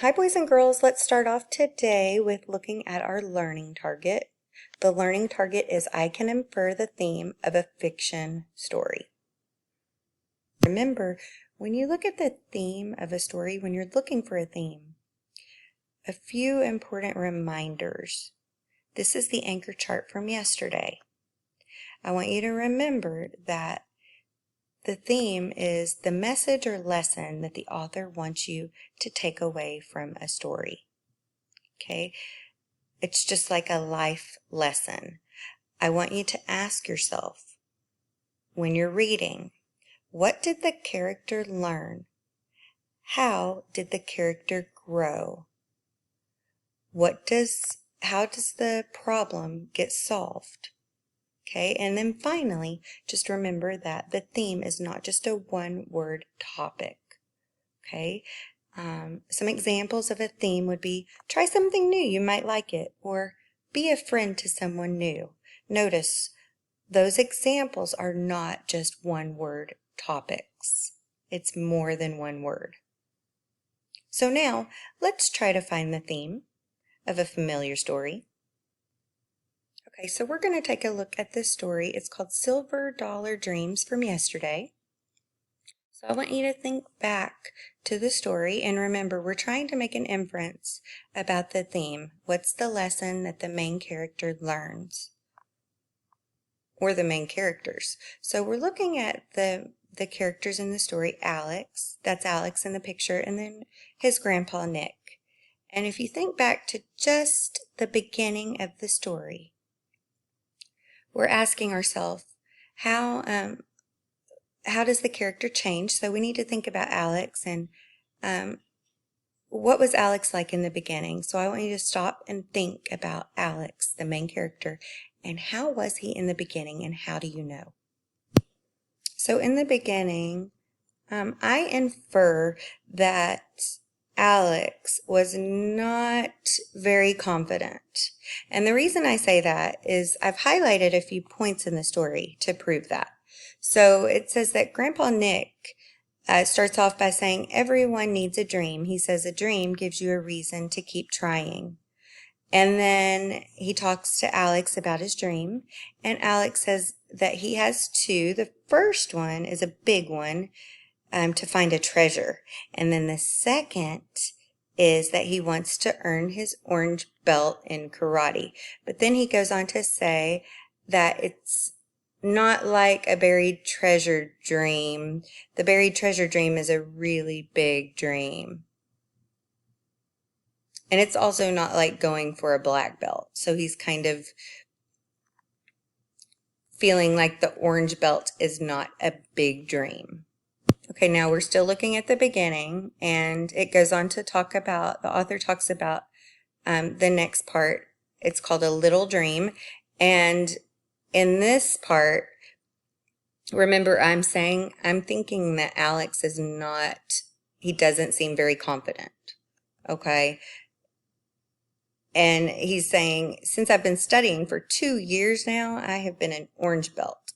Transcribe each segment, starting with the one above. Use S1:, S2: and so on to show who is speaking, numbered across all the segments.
S1: Hi boys and girls, let's start off today with looking at our learning target. The learning target is I can infer the theme of a fiction story. Remember, when you look at the theme of a story, when you're looking for a theme, a few important reminders. This is the anchor chart from yesterday. I want you to remember that the theme is the message or lesson that the author wants you to take away from a story. Okay? It's just like a life lesson. I want you to ask yourself, when you're reading, what did the character learn? How did the character grow? How does the problem get solved? Okay, and then finally, just remember that the theme is not just a one-word topic. Okay, some examples of a theme would be try something new, you might like it, or be a friend to someone new. Notice those examples are not just one-word topics. It's more than one word. So now, let's try to find the theme of a familiar story. Okay, so we're going to take a look at this story. It's called Silver Dollar Dreams from yesterday. So I want you to think back to the story and remember we're trying to make an inference about the theme. What's the lesson that the main character learns? Or the main characters. So we're looking at the characters in the story. Alex, that's Alex in the picture, and then his grandpa Nick. And if you think back to just the beginning of the story, we're asking ourselves, how does the character change? So we need to think about Alex and what was Alex like in the beginning? So I want you to stop and think about Alex, the main character, and how was he in the beginning and how do you know? So in the beginning, I infer that Alex was not very confident. And the reason I say that is I've highlighted a few points in the story to prove that. So it says that Grandpa Nick starts off by saying, everyone needs a dream. He says a dream gives you a reason to keep trying. And then he talks to Alex about his dream. And Alex says that he has two. The first one is a big one, to find a treasure. And then the second is that he wants to earn his orange belt in karate. But then he goes on to say that it's not like a buried treasure dream. The buried treasure dream is a really big dream. And it's also not like going for a black belt. So he's kind of feeling like the orange belt is not a big dream. Okay, now we're still looking at the beginning, and it goes on to talk about, the author talks about the next part. It's called A Little Dream. And in this part, remember I'm thinking that Alex is not, he doesn't seem very confident. Okay. And he's saying, since I've been studying for 2 years now, I have been an orange belt.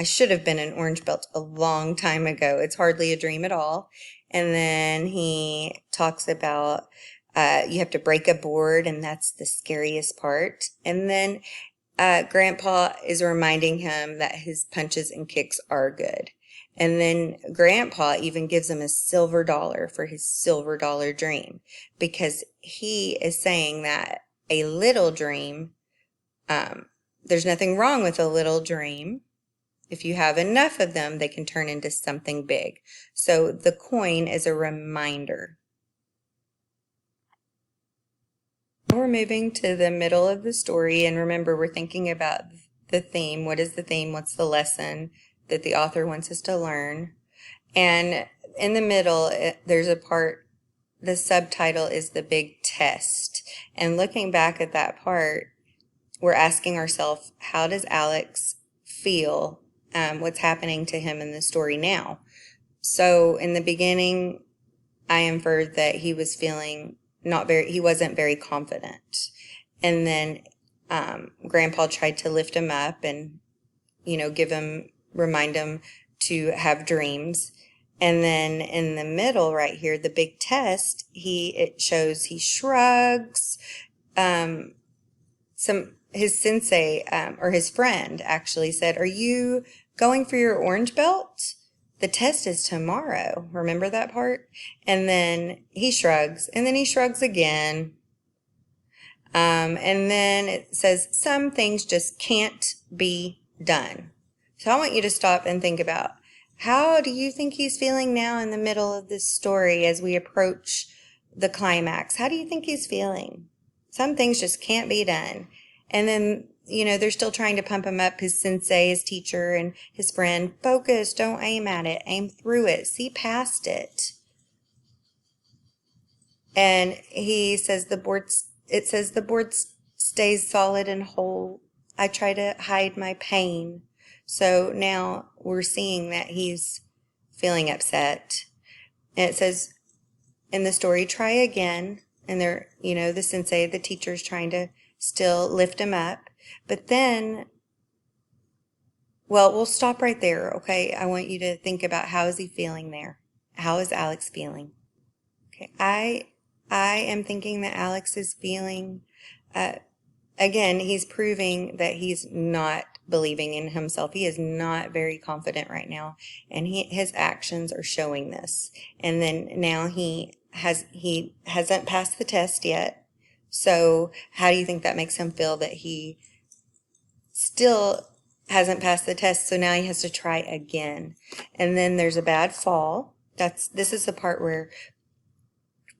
S1: I should have been an orange belt a long time ago. It's hardly a dream at all. And then he talks about you have to break a board, and that's the scariest part. And then Grandpa is reminding him that his punches and kicks are good. And then Grandpa even gives him a silver dollar for his silver dollar dream, because he is saying that a little dream, there's nothing wrong with a little dream. If you have enough of them, they can turn into something big. So the coin is a reminder. Now we're moving to the middle of the story, and remember, we're thinking about the theme. What is the theme? What's the lesson that the author wants us to learn? And in the middle, there's a part, the subtitle is The Big Test. And looking back at that part, we're asking ourselves, how does Alex feel? What's happening to him in the story now? So in the beginning, I inferred that he was feeling he wasn't very confident. And then Grandpa tried to lift him up and, remind him to have dreams. And then in the middle right here, the big test, it shows he shrugs. His sensei, or his friend actually said, "Are you going for your orange belt? The test is tomorrow." Remember that part? And then he shrugs, and then he shrugs again. And then it says, "Some things just can't be done." So I want you to stop and think about, how do you think he's feeling now in the middle of this story as we approach the climax? How do you think he's feeling? Some things just can't be done. And then, they're still trying to pump him up. His sensei, his teacher, and his friend, "Focus, don't aim at it, aim through it, see past it." And he says it says the board stays solid and whole. I try to hide my pain. So now we're seeing that he's feeling upset. And it says in the story, "Try again." And they're, the sensei, the teacher's trying to still lift him up. But then, well, we'll stop right there, okay? I want you to think about, how is he feeling there? How is Alex feeling? Okay, I am thinking that Alex is feeling, again, he's proving that he's not believing in himself. He is not very confident right now, and his actions are showing this. And then now he hasn't passed the test yet. So how do you think that makes him feel, that he still hasn't passed the test? So now he has to try again. And then there's a bad fall. This is the part where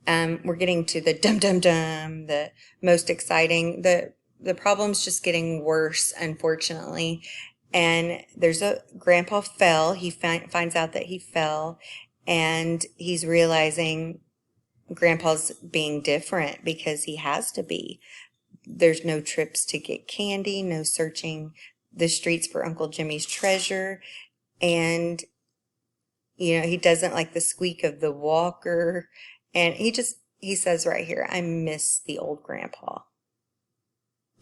S1: we're getting to the dum-dum-dum, the most exciting. The problem's just getting worse, unfortunately. And Grandpa fell. He finds out that he fell, and he's realizing Grandpa's being different because he has to be. There's no trips to get candy, no searching the streets for Uncle Jimmy's treasure. And, he doesn't like the squeak of the walker. And he says right here, "I miss the old Grandpa."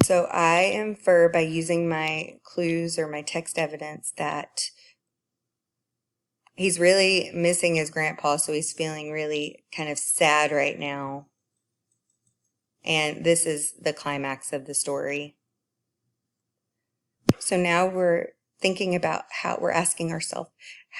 S1: So I infer, by using my clues or my text evidence, that he's really missing his grandpa, so he's feeling really kind of sad right now. And this is the climax of the story. So now we're thinking about we're asking ourselves,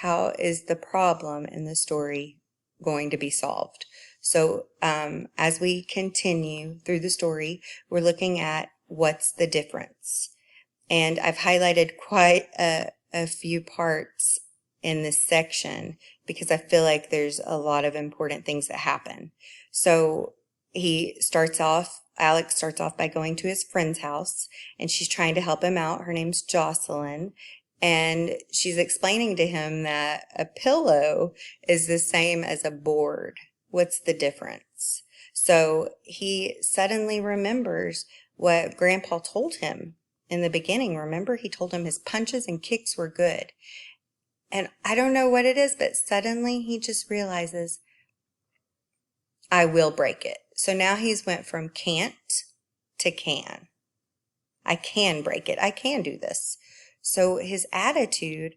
S1: how is the problem in the story going to be solved? So as we continue through the story, we're looking at what's the difference. And I've highlighted quite a few parts in this section because I feel like there's a lot of important things that happen. So Alex starts off by going to his friend's house, and she's trying to help him out. Her name's Jocelyn. And she's explaining to him that a pillow is the same as a board. What's the difference? So he suddenly remembers what Grandpa told him in the beginning. Remember, he told him his punches and kicks were good. And I don't know what it is, but suddenly he just realizes, I will break it. So now he's went from can't to can. I can break it. I can do this. So his attitude,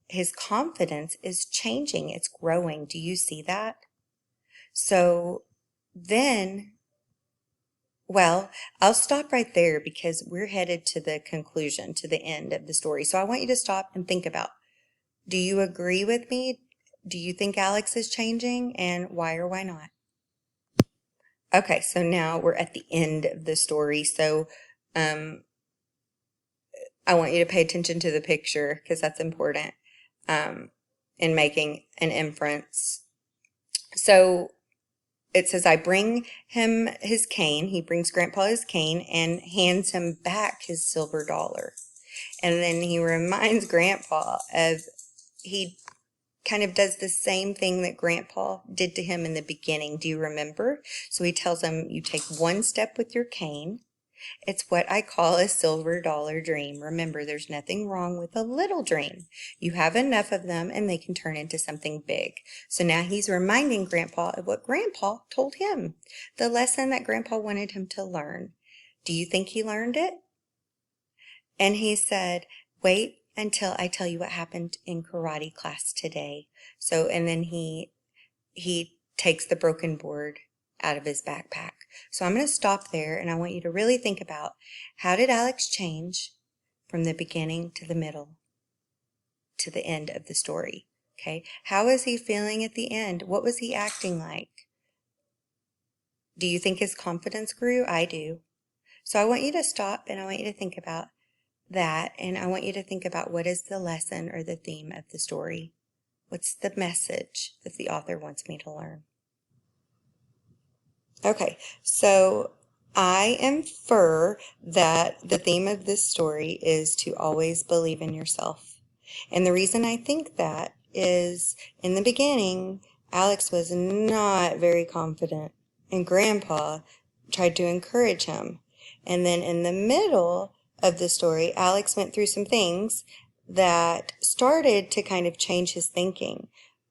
S1: his confidence is changing. It's growing. Do you see that? So then, well, I'll stop right there because we're headed to the conclusion, to the end of the story. So I want you to stop and think about, do you agree with me? Do you think Alex is changing, and why or why not? Okay, so now we're at the end of the story. So I want you to pay attention to the picture because that's important in making an inference. So it says, I bring him his cane. He brings Grandpa his cane and hands him back his silver dollar. And then he reminds Grandpa he kind of does the same thing that Grandpa did to him in the beginning. Do you remember? So he tells him, you take one step with your cane. It's what I call a silver dollar dream. Remember, there's nothing wrong with a little dream. You have enough of them and they can turn into something big. So now he's reminding Grandpa of what Grandpa told him, the lesson that Grandpa wanted him to learn. Do you think he learned it? And he said, wait until I tell you what happened in karate class today. So, and then he takes the broken board out of his backpack. So I'm going to stop there, and I want you to really think about, how did Alex change from the beginning to the middle to the end of the story? Okay, how is he feeling at the end? What was he acting like? Do you think his confidence grew? I do. So I want you to stop, and I want you to think about that, and I want you to think about, what is the lesson or the theme of the story? What's the message that the author wants me to learn? Okay, so I infer that the theme of this story is to always believe in yourself. And the reason I think that is, in the beginning, Alex was not very confident, and Grandpa tried to encourage him. And then in the middle of the story, Alex went through some things that started to kind of change his thinking.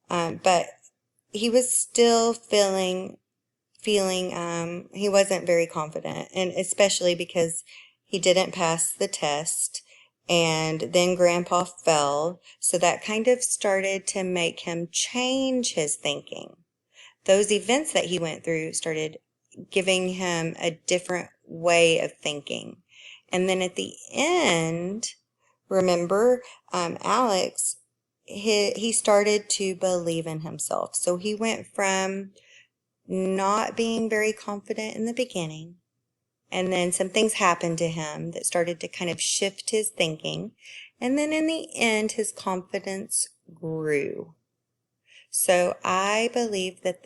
S1: But he was still feeling he wasn't very confident, and especially because he didn't pass the test, and then Grandpa fell, so that kind of started to make him change his thinking. Those events that he went through started giving him a different way of thinking. And then at the end, remember, Alex, he started to believe in himself. So he went from not being very confident in the beginning, and then some things happened to him that started to kind of shift his thinking, and then in the end his confidence grew. So I believe that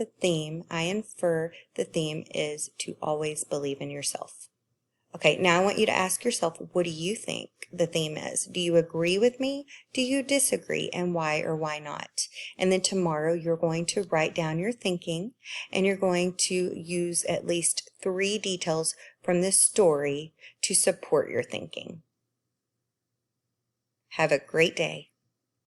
S1: I infer the theme is to always believe in yourself. Okay, now I want you to ask yourself, what do you think the theme is? Do you agree with me? Do you disagree? And why or why not? And then tomorrow you're going to write down your thinking, and you're going to use at least 3 details from this story to support your thinking. Have a great day.